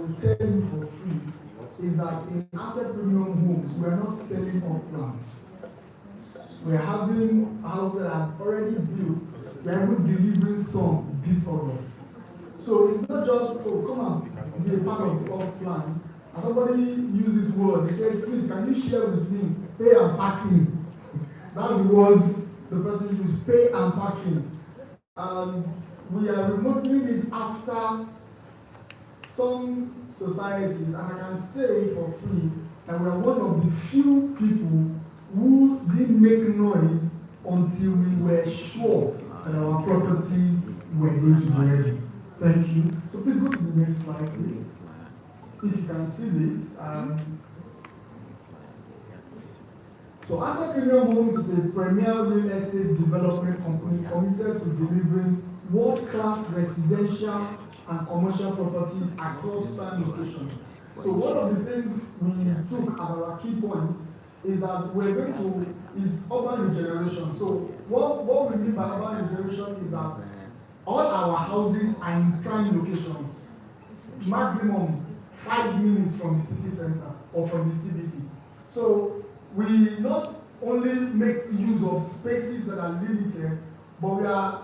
will tell you for free is that in asset premium homes, we are not selling off plan. We are having houses that are already built. We are even delivering some this August. So it's not just, oh, come and be a part of the off plan. And somebody used this word, they said, please, can you share with me pay and parking? That's the word the person used, pay and parking. We are remodeling it after some societies, and I can say for free that we are one of the few people who didn't make noise until we were sure that our properties were going to be ready. Thank you. So please go to the next slide, please. If you can see this. So Asset Premium Homes is a premier real estate development company committed to delivering world-class residential and commercial properties across prime locations. So one of the things we took as our key point is that we're going to is urban regeneration. So what we mean by urban regeneration is that all our houses are in prime locations, maximum 5 minutes from the city center or from the CBD. So we not only make use of spaces that are limited, but we are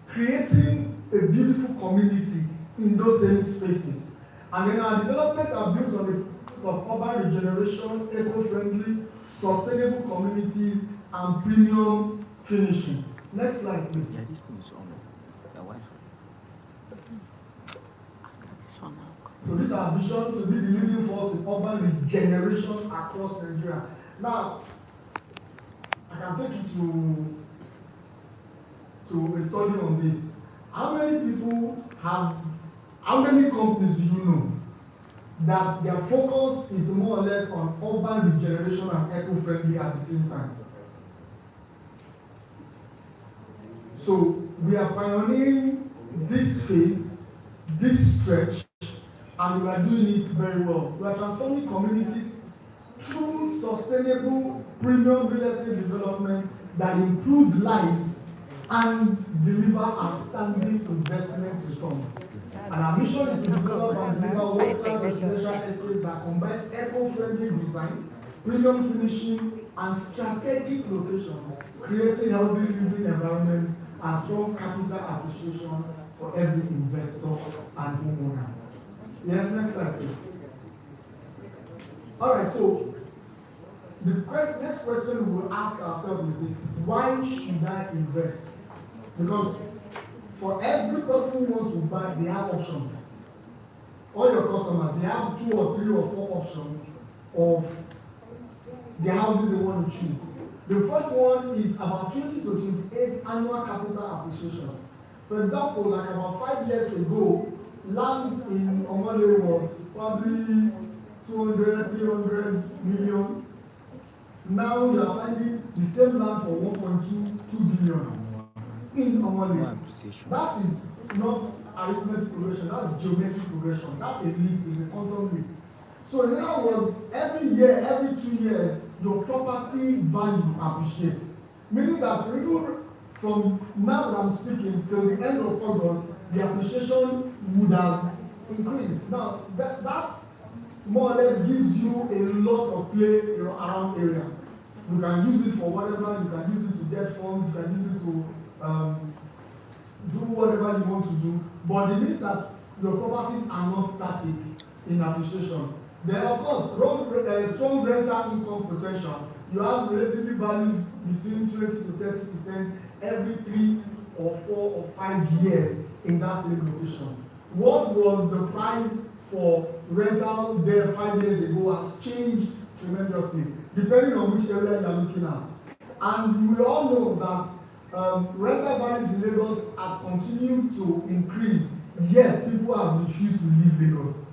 creating a beautiful community in those same spaces. And then our developments are built on the of urban regeneration, eco-friendly, sustainable communities, and premium finishing. Next slide, please. Yeah, this thing is on the Wi-Fi. So this is our vision to be the leading force in urban regeneration across Nigeria. Now, I can take you to a study on this. How many companies do you know that their focus is more or less on urban regeneration and eco-friendly at the same time? So we are pioneering this phase, this stretch, and we are doing it very well. We are transforming communities through sustainable premium real estate development that improves lives and deliver outstanding investment returns. And our mission is to develop and deliver world-class residential estates that combine eco-friendly design, premium finishing, and strategic locations, creating healthy living environments and strong capital appreciation for every investor and homeowner. Yes, next slide, please. All right, so the next question we will ask ourselves is this: why should I invest? Because for every person who wants to buy, they have options. All your customers, they have 2 or 3 or 4 options of the houses they want to choose. The first one is about 20 to 28 annual capital appreciation. For example, like about 5 years ago, land in Omale was probably 200, 300 million. Now you are finding the same land for 1.2 billion in Omale. That is not arithmetic progression, that's geometric progression. That's a leap, it's a quantum leap. So in other words, every year, every 2 years, your property value appreciates. Meaning that even from now that I'm speaking till the end of August, the appreciation would have increased. Now, that more or less gives you a lot of play around area. You can use it for whatever, you can use it to get funds, you can use it to do whatever you want to do. But it means that your properties are not static in appreciation. Then, of course, strong rental income protection. You have relatively values between 20 to 30% every 3 or 4 or 5 years in that same location. What was the price for rental there 5 years ago has changed tremendously, depending on which area you are looking at. And we all know that rental values in Lagos have continued to increase, yet people have refused to leave Lagos.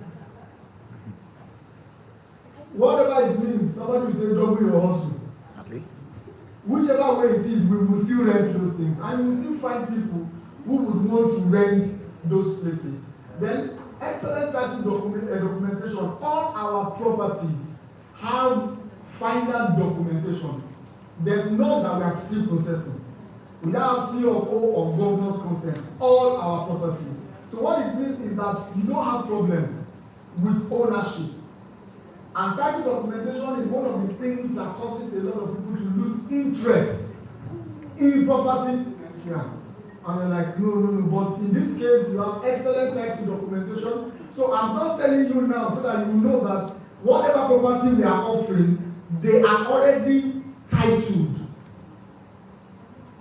Whatever it means, somebody will say double your hustle. Whichever way it is, we will still rent those things, and we will still find people who would want to rent those places. Then, excellent title documentation. All our properties have final documentation. There's none that we are still processing. We now have CFO of governor's consent. All our properties. So what it means is that you don't have problem with ownership. And title documentation is one of the things that causes a lot of people to lose interest in properties in Nigeria. And they're like, no. But in this case, you have excellent title documentation. So I'm just telling you now so that you know that whatever property we are offering, they are already titled.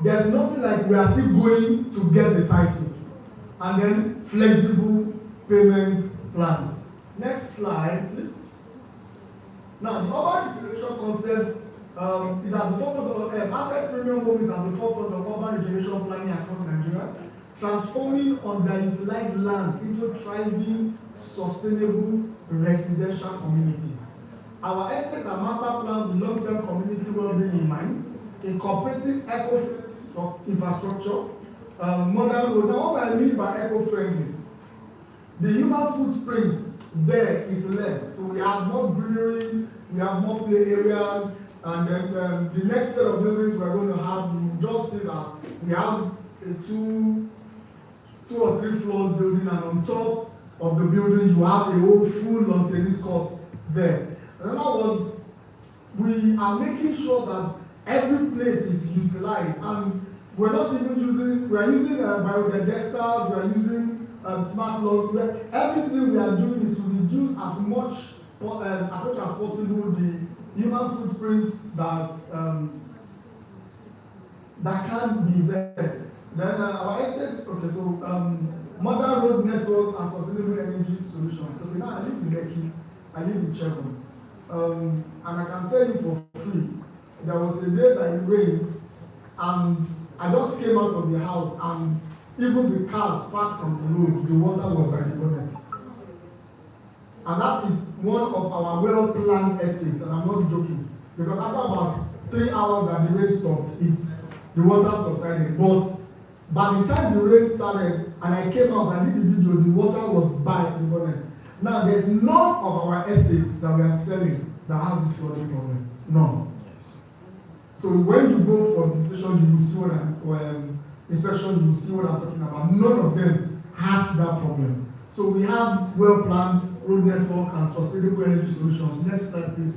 There's nothing like we are still going to get the title. And then flexible payment plans. Next slide, please. Now, the urban regeneration concept is at the forefront of asset premium home is at the forefront of urban regeneration planning across Nigeria, transforming underutilized land into thriving, sustainable residential communities. Our estates are master planned with long-term community well-being in mind, incorporating eco-friendly infrastructure, modern road. Now, what I mean by eco-friendly, the human footprint there is less. So we have more greeneries, we have more play areas, and then the next set of buildings we're going to have, you just see that we have a two or three floors building, and on top of the building you have a whole full lawn tennis court there. In other words, we are making sure that every place is utilized, and we're not even using, we are using biodigesters, we are using smart locks. Everything we are doing is to reduce as much as possible the human footprints that can be there. Then our estates, okay, so modern road networks and sustainable energy solutions. Okay, now I live in Lekki, I live in Chevron, and I can tell you for free, there was a day that it rained, and I just came out of the house, and even the cars parked on the road, the water was by the bonnet. And that is one of our well-planned estates, and I'm not joking, because after about 3 hours that the rain stopped, the water subsided. But by the time the rain started and I came out and did the video, the water was by the bonnet. Now, there's none of our estates that we are selling that has this flooding problem. None. So when you go for visitation, you will see what inspection, you will see what I'm talking about. None of them has that problem. So we have well-planned road network and sustainable energy solutions. Next slide, please.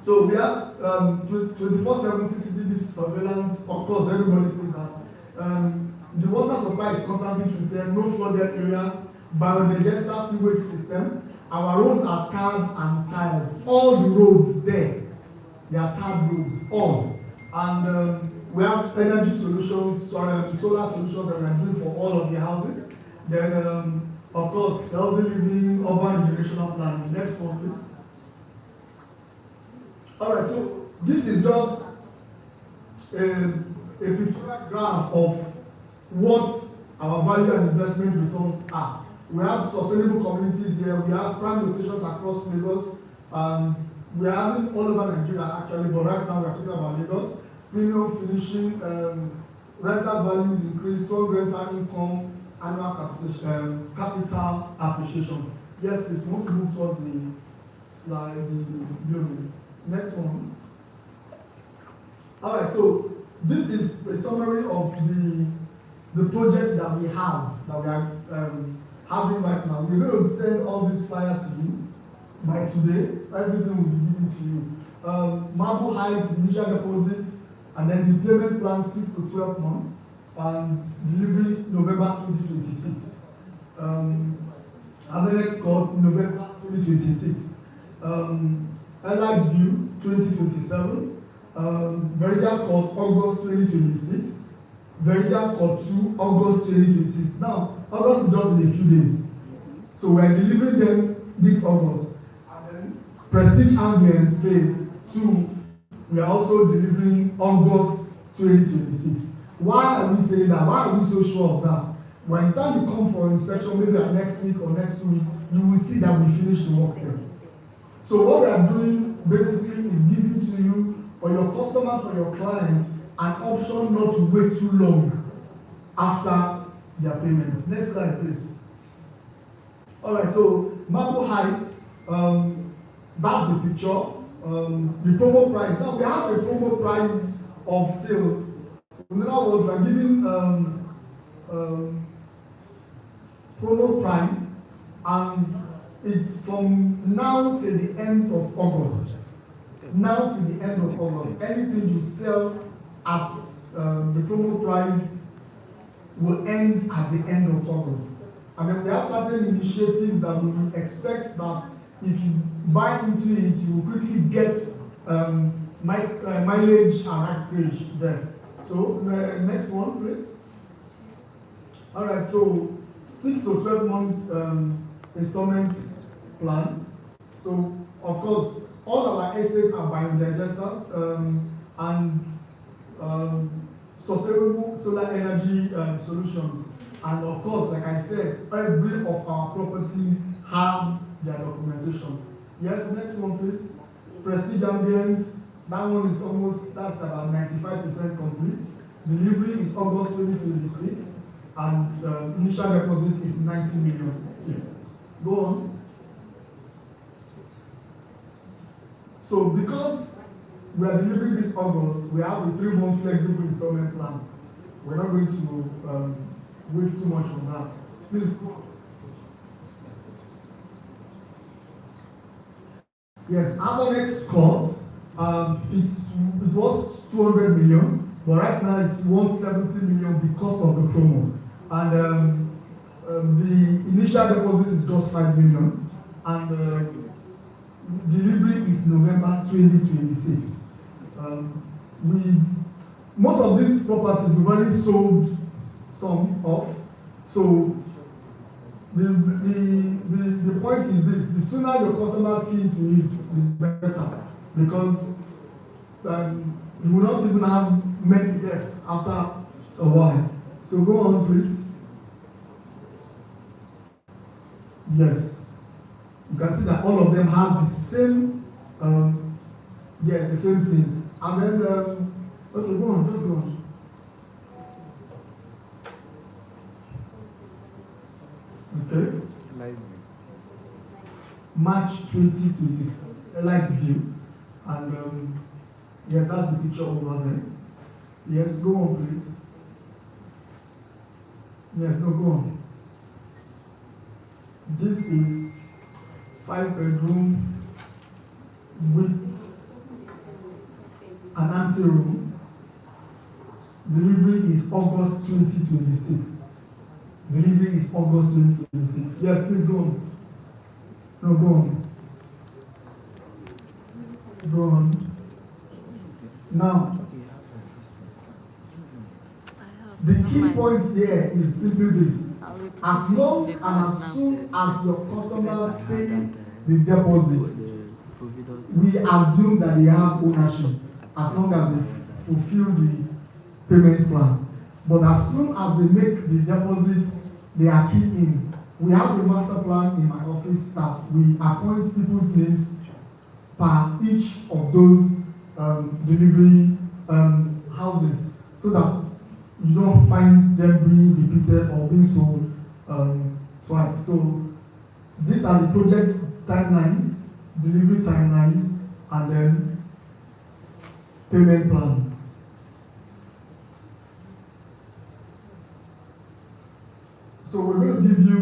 So we have 24/7 CCTV surveillance. Of course, everybody says that. The water supply is constantly treated, no flooded areas, biodigester sewage system. Our roads are tarred and tiled. All the roads there, they are tarred roads, all. And we have energy solutions, solar solutions that we are doing for all of the houses. Then, of course, healthy living, urban regenerational planning. Next one, please. All right, so this is just a pictorial graph of what our value and investment returns are. We have sustainable communities here. We have prime locations across Lagos. We are having all over Nigeria actually, but right now we are talking about Lagos. Premium finishing, rental values increase, strong rental income, annual capital appreciation. Yes, please, we want to move towards the slide, the buildings. Next one. All right, so this is a summary of the projects that we have, that we are having right now. We're going to send all these flyers to you by today. Everything will be given to you. Marble Heights, initial deposits, and then the payment plan 6 to 12 months, and delivery November 2026. Avenex Court November 2026. Allied View 2027. Veridian Court August 2026. Veridian Court 2 August 2026. Now, August is just in a few days. So we are delivering them this August. And then Prestige Ambience Phase 2, we are also delivering August 2026. Why are we saying that? Why are we so sure of that? When the time you come for inspection, maybe like next week or next 2 weeks, you will see that we finished the work there. So what we are doing basically is giving to you or your customers or your clients an option not to wait too long after their payments. Next slide, please. All right, so Marble Heights, that's the picture. The promo price. Now we have a promo price of sales. In other words, we are giving promo price and it's from now till the end of August. Now to the end of August, anything you sell at the promo price will end at the end of August. And then there are certain initiatives that we expect that if you buy into it, you will quickly get mileage and acreage there. So next one, please. All right, so 6 to 12 months installments plan. So of course, all our estates are biodigesters and sustainable solar energy solutions. And of course, like I said, every of our properties have their documentation. Yes, next one please. Prestige ambience, that one is almost, that's about 95% complete. Delivery is August 2026 and initial deposit is 90 million. Go on. So because we are delivering this August, we have a 3-month flexible installment plan. We're not going to wait too much on that. Please go. Yes, our next cost, it was 200 million, but right now it's 170 million because of the promo. And the initial deposit is just 5 million, and delivery is November 2026. Most of these properties we've already sold some of. So the point is this: the sooner your customers key into it, the better, because you will not even have many debts after a while. So go on, please. Yes. You can see that all of them have the same, the same thing. And then, okay, go on, just go on. Okay. March 2020, a light view. And yes, that's the picture over there. Yes, go on, please. Yes, no, go on. This is 5-bedroom with an ante room. Delivery is August 2026. Delivery is August 2026. Yes, please go on. No, go on. Go on. Now, the key point here is simply this: as long and as soon as your customers pay the deposit, we assume that they have ownership as long as they fulfill the payment plan. But as soon as they make the deposit, they are keyed in. We have a master plan in my office that we appoint people's names per each of those delivery houses, so that you don't find them being repeated or being sold twice. So these are the project timelines, delivery timelines, and then payment plans. So we're going to give you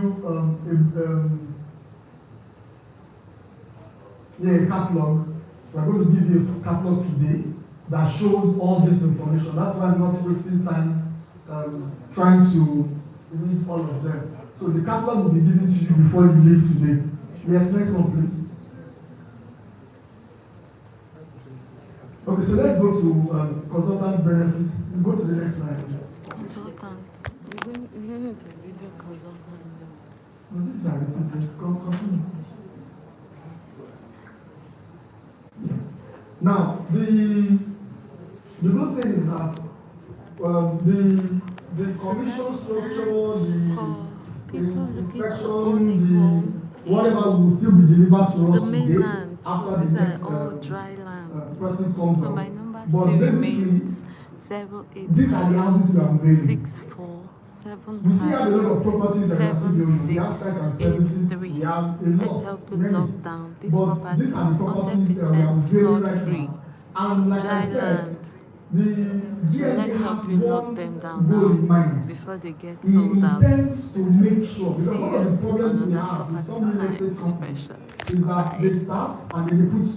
a catalog. We're going to give you a catalog today that shows all this information. That's why I'm not wasting time trying to read all of them. So the catalog will be given to you before you leave today. Yes, next one, please. Okay, so let's go to consultants' benefits. Go to the next slide, please. Consultants. We're going to video consultants. No, this is a repeated. Continue. Now, the good thing is that the commission structure, the inspection, whatever will still be delivered to us today after the next person comes so up. my number But still basically, remains 785 these are the houses we are unveiling. 6475. We still have a lot of properties that we are still doing. We have sites and services. We have a Let's lot, help you many. lock down. This But property these is are the properties that we are 100% unveiling flood right free. now. And like I Dry said, land. the So DMA let's has help you knock one them down goal in now mind. before they get He sold out. intends to make sure, because See one you of the on problems we another have with property some real time estate companies special. is that Bye. they start and then they put